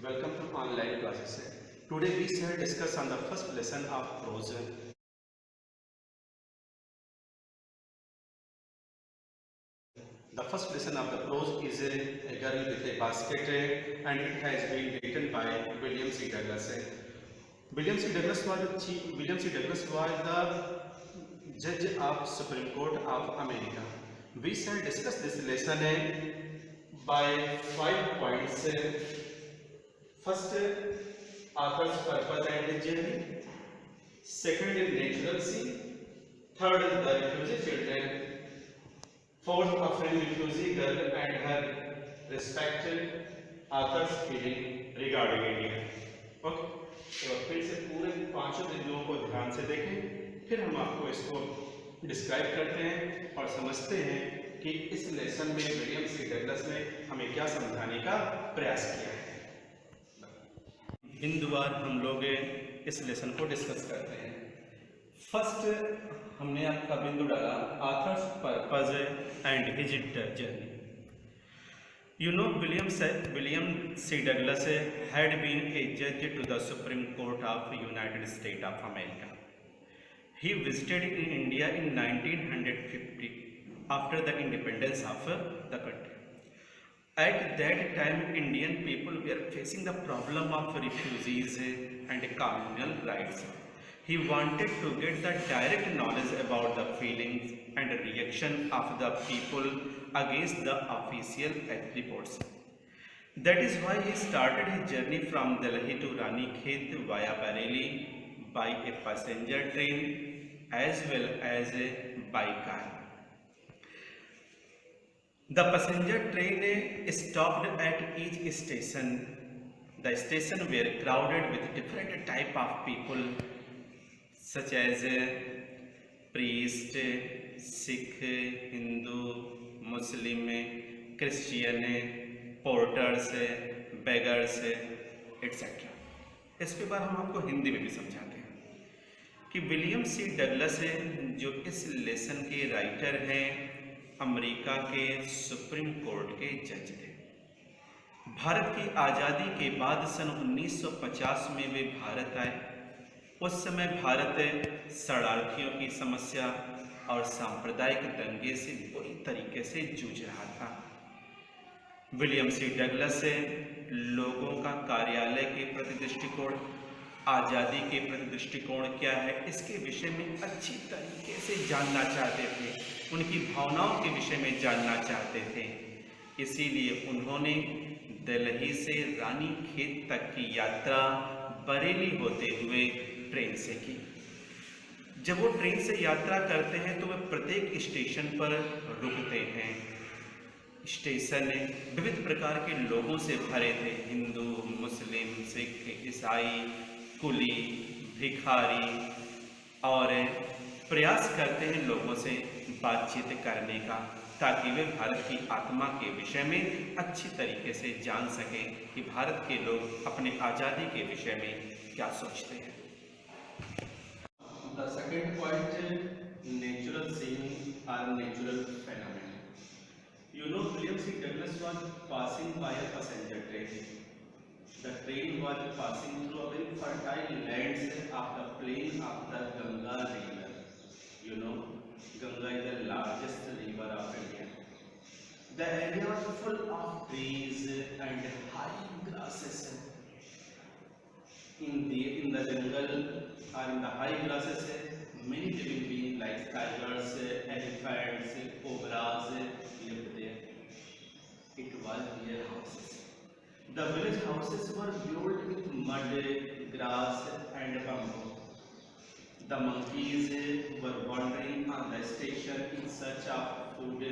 Welcome to online classes. Today we shall discuss on the first lesson of prose. The first lesson of the prose is a girl with a basket and it has been written by William C. Douglas. William C. Douglas was the judge of Supreme Court of America. We shall discuss this lesson by 5 points. First, author's purpose and journey. Second, natural scene. Third, the refugee children. Fourth, a friend refugee girl and her respected author's feeling regarding India. Okay, तो फिर से पूरे पांचों बिंदुओं को ध्यान से देखें, फिर हम आपको इसको डिस्क्राइब करते हैं और समझते हैं कि इस लेसन में विलियम सी डगलस ने हमें क्या समझाने का प्रयास किया है। बिंदुवार हम लोग इस लेसन को डिस्कस करते हैं। फर्स्ट हमने आपका बिंदु डाला authors purpose and his journey. You know, William C. Douglas had been a judge to the Supreme Court of the United States of America. He visited in India in 1950 after the independence of the country. At that time, Indian people were facing the problem of refugees and communal rights. He wanted to get the direct knowledge about the feelings and reaction of the people against the official reports. That is why he started his journey from Delhi to Ranikhet via Bareilly by a passenger train as well as by car. The passenger train stopped at each station. The stations were crowded with different type of people such as priest, Sikh, Hindu, Muslim, Christian, porters, beggars, etc. इसके बाद हम आपको हिंदी में भी समझाते हैं कि William C Douglas जो इस लेसन के राइटर हैं, अमेरिका के सुप्रीम कोर्ट के जज थे। भारत की आज़ादी के बाद सन 1950 में वे भारत आए। उस समय भारत शरणार्थियों की समस्या और सांप्रदायिक दंगे से बुरी तरीके से जूझ रहा था। विलियम सी डगलस लोगों का कार्यालय के प्रति दृष्टिकोण, आज़ादी के प्रति दृष्टिकोण क्या है, इसके विषय में अच्छी तरीके से जानना चाहते थे, उनकी भावनाओं के विषय में जानना चाहते थे। इसीलिए उन्होंने दिल्ली से रानीखेत तक की यात्रा बरेली होते हुए ट्रेन से की। जब वो ट्रेन से यात्रा करते हैं तो वे प्रत्येक स्टेशन पर रुकते हैं। स्टेशन विविध प्रकार के लोगों से भरे थे, हिंदू, मुस्लिम, सिख, ईसाई, कुली, भिखारी, और प्रयास करते हैं लोगों से बातचीत करने का, ताकि वे भारत की आत्मा के विषय में अच्छी तरीके से जान सकें कि भारत के लोग अपने आज़ादी के विषय में क्या सोचते हैं। The second point, natural scene or natural phenomenon. You know, William C. Douglas was passing by a passenger train. The train was passing through a very fertile lands of the plain of the Ganga river. You know, Ganga is the largest river of India. The area was full of trees and high grasses. In the jungle or in the high grasses, many living beings like tigers, elephants, cobras lived there. It was their houses. The village houses were built with mud, grass and bamboo. The monkeys were wandering on the station in search of food.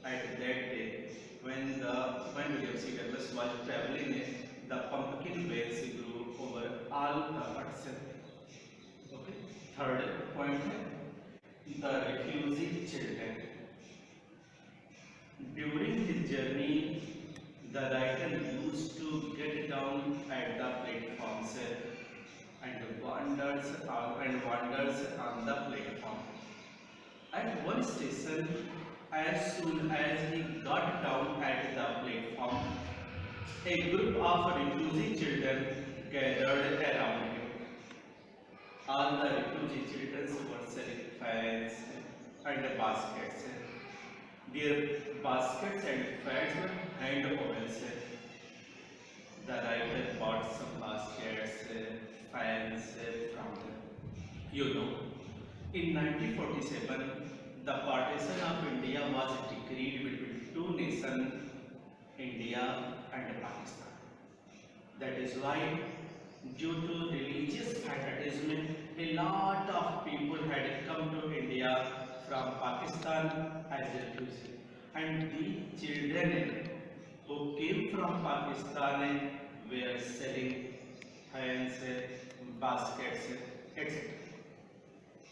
At that day, when William C. Douglas was traveling, the pumpkin beds grew over all the huts. Okay. Third point, the refugee children. During his journey, the writer used to get down at the platforms and wanders on the platform. At one station, as soon as he got down at the platform, A group of refugee children gathered around him. All the refugee children were selling fans and baskets. Their baskets and fans were hand woven. The writer bought some baskets, fans from them. You know, in 1947, the partition of India was decreed between two nations, India and Pakistan. That is why, due to religious fanaticism, a lot of people had come to India from Pakistan as refugees. And the children who came from Pakistan were selling fans, baskets, etc.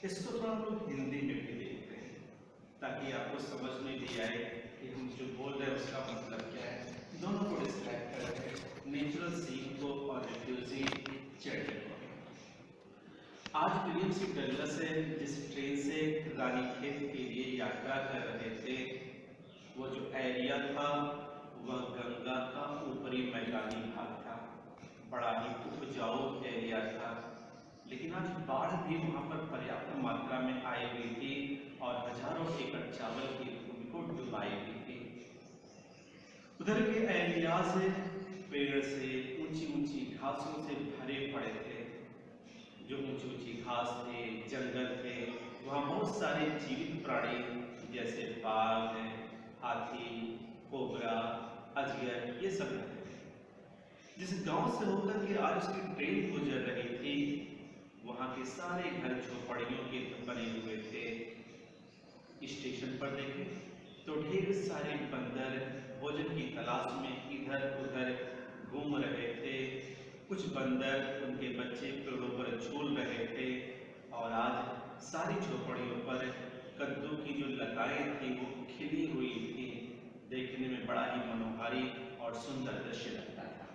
इसको थोड़ा हम लोग हिंदी में भी देखते हैं ताकि आपको समझ में भी आए कि हम जो बोल रहे हैं उसका मतलब क्या है। दोनों को डिस्क्राइब कर रहे हैं, नेचुरल सीन को और रिफ्यूजी चिल्ड्रन को। आज विलियम सी डगलस जिस ट्रेन से रानीखेत के लिए यात्रा कर रहे थे, वो जो एरिया था वह गंगा का ऊपरी मैदानी भाग था, बड़ा ही उपजाऊ एरिया था। लेकिन आज बाढ़ भी वहां पर पर्याप्त मात्रा में आई हुई थी और हजारों एकड़ चावल की भूमि को डुबाई हुई थी। उधर के एरियाज पेड़ से ऊंची ऊंची घासों से भरे पड़े थे। जो ऊंची ऊंची घास थे, जंगल थे, वहाँ बहुत सारे जीवित प्राणी जैसे बाघ, हाथी, कोबरा, अजगर, ये सब रहते थे। जिस गांव से होकर के आज उसकी ट्रेन गुजर रही थी, वहां के सारे घर झोपड़ियों के बने हुए थे। स्टेशन पर देखें तो ढेर सारे बंदर भोजन की तलाश में इधर उधर घूम रहे थे। कुछ बंदर उनके बच्चे पेड़ों पर झूल रहे थे और आज सारी झोपड़ियों पर कद्दू की जो लताएं थी वो खिली हुई थी। देखने में बड़ा ही मनोहारी और सुंदर दृश्य लगता था।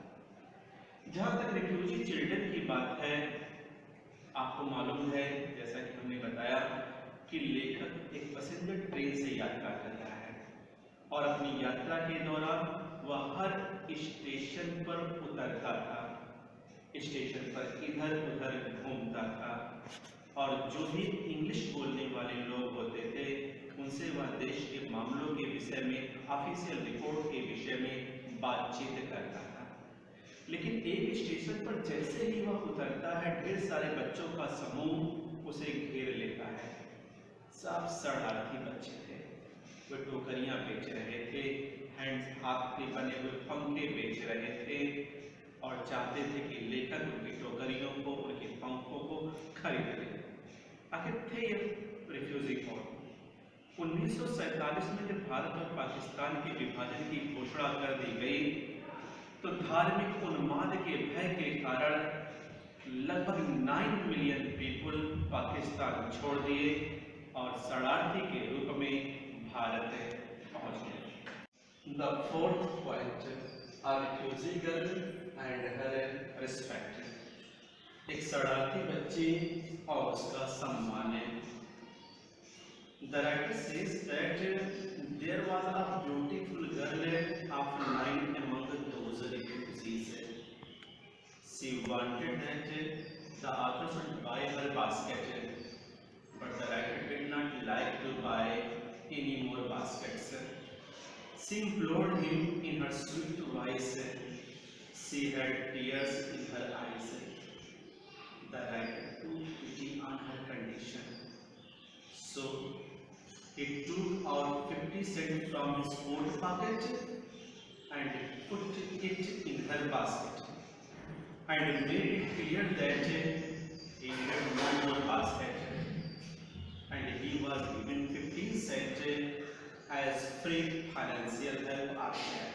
जहाँ तक रिफ्यूजी चिल्ड्रन की बात है, आपको मालूम है जैसा कि हमने बताया कि लेखक एक पैसेंजर ट्रेन से यात्रा कर रहा है और अपनी यात्रा के दौरान वह हर स्टेशन पर उतरता था, स्टेशन पर इधर उधर घूमता था और जो भी इंग्लिश बोलने वाले लोग होते थे उनसे वह देश के मामलों के विषय में, ऑफिशियल रिपोर्ट के विषय में बातचीत करता था। लेकिन एक स्टेशन पर जैसे ही वह उतरता है, ढेर सारे बच्चों का समूह उसे घेर लेता है। सब शरणार्थी बच्चे थे, वे टोकरियां बेच रहे थे, हैंड्स हाथ के बने हुए पंखे बेच रहे थे और चाहते थे कि लेखक उनकी टोकरियों को, उनके पंखों को खरीद ले। आखिर थे ये रिफ्यूजी कौन? 1947 में जब भारत और पाकिस्तान के विभाजन की घोषणा कर दी गई तो धार्मिक उन्माद के भय के कारण लगभग 9 मिलियन पीपल पाकिस्तान छोड़ दिए और शरणार्थी के रूप में भारत पहुंच गए। The fourth point, a refugee girl and her respect. एक शरणार्थी बच्ची और उसका सम्मान है। The writer says that there was a beautiful girl of 9 among those refugees. She wanted that the author should buy her basket, but the writer did not like to buy any more baskets. She implored him in her sweet voice. She had tears in her eyes. The writer took pity on her condition. So he took out 50 cents from his coat pocket and put it in her basket and made it clear that he had no more basket, and he was given 15 cents as free financial help after that.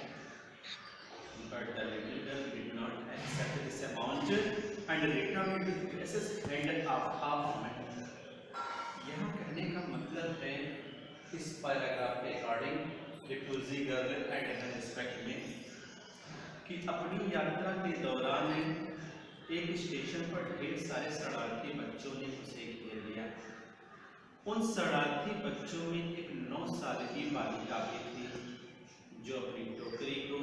But the little girl did not accept this amount and returned with precious hand of half money. यहाँ कहने का मतलब है इस paragraph के according refugee girl and her respect में कि अपनी यात्रा के दौरान एक स्टेशन पर ढेर सारे शरणार्थी बच्चों ने उसे घेर लिया। उन शरणार्थी बच्चों में एक 9 साल की बालिका भी थी जो अपनी टोकरी को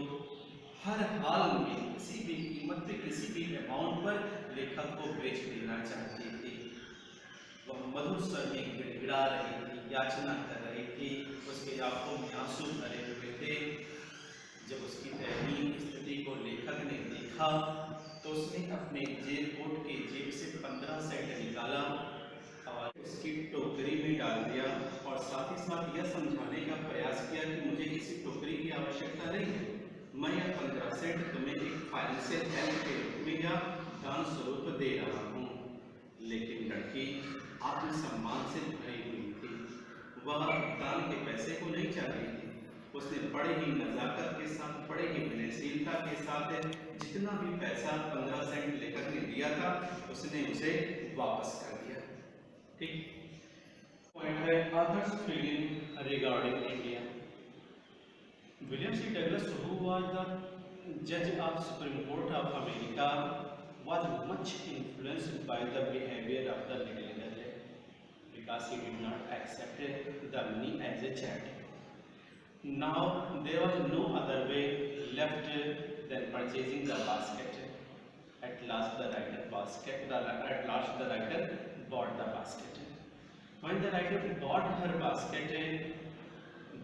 हर हाल में किसी भी कीमत पे किसी भी अमाउंट पर लेखक को बेच देना चाहती थी। वह मधुर स्वर में गिड़गिड़ा रही थी, याचना कर रही थी, उसके आंखों में आंसू भरे हुए थे। जब उसकी दयनीय स्थिति को लेखक ने देखा तो उसने अपने जेब कोट के जेब से 15 सेंट निकाला और उसकी टोकरी में डाल दिया और साथ ही साथ यह समझाने का प्रयास किया कि मुझे किसी टोकरी की आवश्यकता नहीं है, मैं यह 15 सेंट तुम्हें एक फाइनेंशियल हेल्प के रूप में या दान स्वरूप दे रहा हूँ। लेकिन लड़की आत्मसम्मान से भरी हुई थी, वह दान के पैसे को नहीं चाह रही थी। उसने बड़े ही नज़ाकत के साथ, बड़े ही विनयशीलता के साथ जितना भी पैसा 15 सेंट लेखक ने दिया था उसने उसे वापस कर दिया। ठीक पॉइंट है author's feeling regarding India. William C Douglas, who was the judge of Supreme Court of America, was much influenced by the behavior of the little girl because he did not accept the money as a charity. Now there was no other way left than purchasing the basket. At last the writer bought the basket. When the writer bought her basket,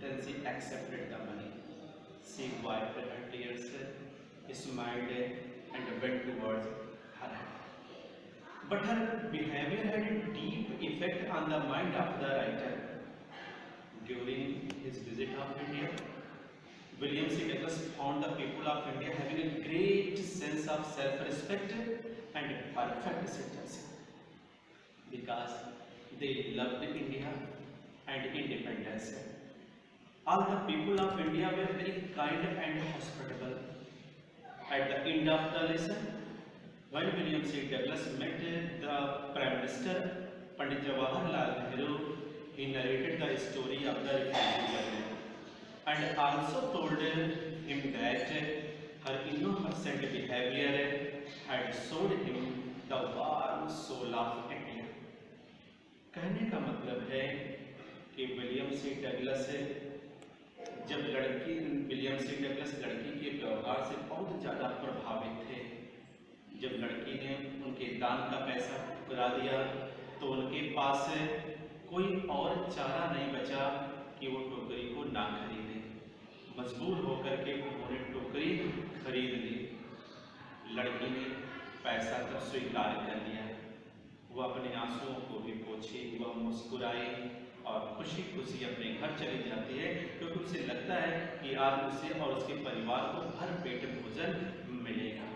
then she accepted the money. She wiped her tears, smiled, and went towards her hand. But her behavior had a deep effect on the mind of the writer. During his visit of India, William C. Douglas found the people of India having a great sense of self-respect and perfect citizenship because they loved India and independence. All the people of India were very kind and hospitable. At the end of the lesson, when William C. Douglas met the Prime Minister Pandit Jawaharlal Nehru, he narrated the story of the refugee girl and also told him that her innocent behavior had showed him the warm soul of India. कहने का मतलब है कि William C Douglas लड़की के व्यवहार से बहुत ज़्यादा प्रभावित थे। जब लड़की ने उनके दान का पैसा ठुकरा दिया तो उनके पास कोई और चारा नहीं बचा कि वो टोकरी को ना खरीदे। मजबूर होकर के उन्होंने टोकरी खरीद ली। लड़की ने पैसा तब स्वीकार कर लिया। वह अपने आंसुओं को भी पोंछी, वह मुस्कुराई और खुशी खुशी अपने घर चली जाती है क्योंकि उसे लगता है कि आज उसे और उसके परिवार को भर पेट भोजन मिलेगा।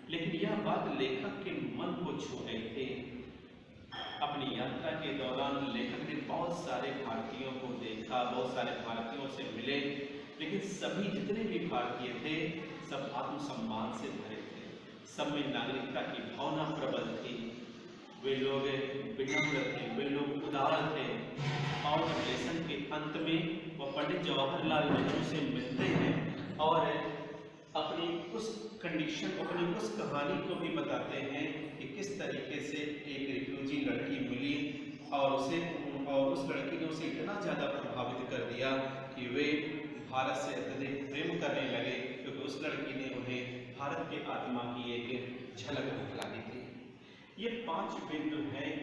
लेकिन यह बात लेखक के मन को छू गई थी। अपनी यात्रा के दौरान लेखक ने बहुत सारे भारतीयों को देखा, बहुत सारे भारतीयों से मिले, लेकिन सभी जितने भी भारतीय थे सब आत्मसम्मान से भरे थे, सब में नागरिकता की भावना प्रबल थी। वे लोग विनम्र थे, वे लोग उदार थे। और लेसन के अंत में वो पंडित जवाहरलाल नेहरू से मिलते हैं और अपनी उस कंडीशन, अपनी उस कहानी को भी बताते हैं कि किस तरीके से एक रिफ्यूजी लड़की मिली और उस लड़की ने उसे इतना ज़्यादा प्रभावित कर दिया कि वे भारत से अत्यधिक प्रेम करने लगे क्योंकि उस लड़की ने उन्हें भारत के आत्मा की एक झलक दिखला दी थी। ये 5 बिंदु हैं।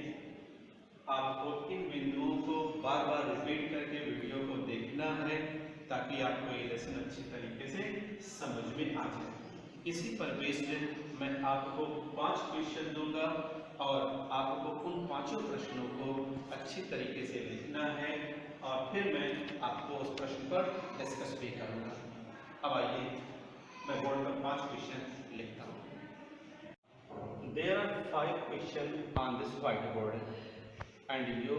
आपको इन बिंदुओं को बार बार रिपीट करके वीडियो को देखना है ताकि आपको ये लेसन अच्छी तरीके से समझ में आ जाए। इसी पर बेस्ड मैं आपको 5 क्वेश्चन दूंगा और आपको उन 5 प्रश्नों को अच्छी तरीके से लिखना है और फिर मैं आपको उस प्रश्न पर डिस्कस भी करूँगा। अब आइए मैं बोर्ड पर 5 क्वेश्चन लिखता हूँ। There are 5 questions on this whiteboard and you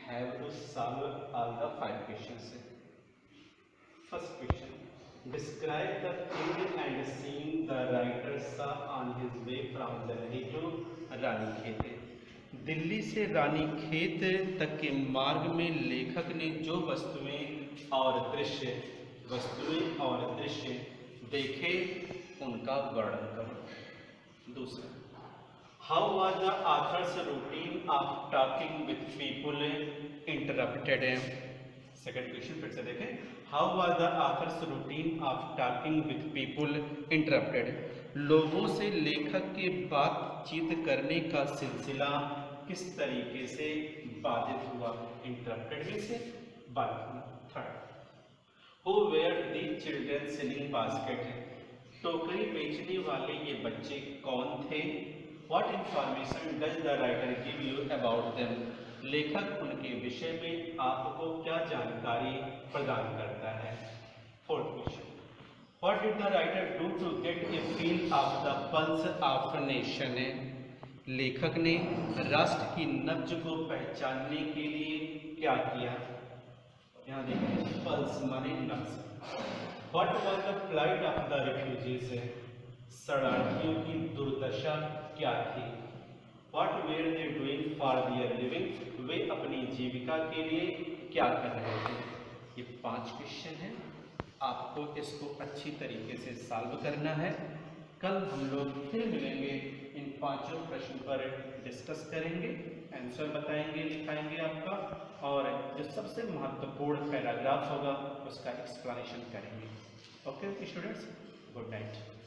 have to solve all the 5 questions. First question. Describe the thing and scene the writer saw on his way from Delhi to Ranikhet. Delhi से रानीखेत तक के मार्ग में लेखक ने जो वस्तुएं और दृश्य देखे उनका वर्णन करो। दूसरा, How was the author's routine of talking with people interrupted? Second question फिर से देखें। How was the author's routine of talking with people interrupted, लोगों से लेखक के बातचीत करने का सिलसिला किस तरीके से बाधित हुआ, इंटरप्टेड में से बाधित। Third, who were the children selling basket, टोकरी बेचने वाले ये बच्चे कौन थे। What information does the writer give you about them, लेखक उनके विषय में आपको क्या जानकारी प्रदान करता है। Fourth question, what did the writer do to get a feel of the pulse of nation, लेखक ने राष्ट्र की नब्ज को पहचानने के लिए क्या किया। यहाँ देखिए पल्स माने नब्ज। What was the plight of the refugees, शरणार्थियों की दुर्दशा क्या थी। What were they doing for their living, वे अपनी जीविका के लिए क्या कर रहे थे। ये 5 क्वेश्चन हैं, आपको इसको अच्छी तरीके से सॉल्व करना है। कल हम लोग फिर मिलेंगे, इन 5 प्रश्न पर डिस्कस करेंगे, आंसर बताएंगे, लिखाएंगे आपका, और जो सबसे महत्वपूर्ण पैराग्राफ होगा उसका एक्सप्लेनेशन करेंगे। Okay students, good night.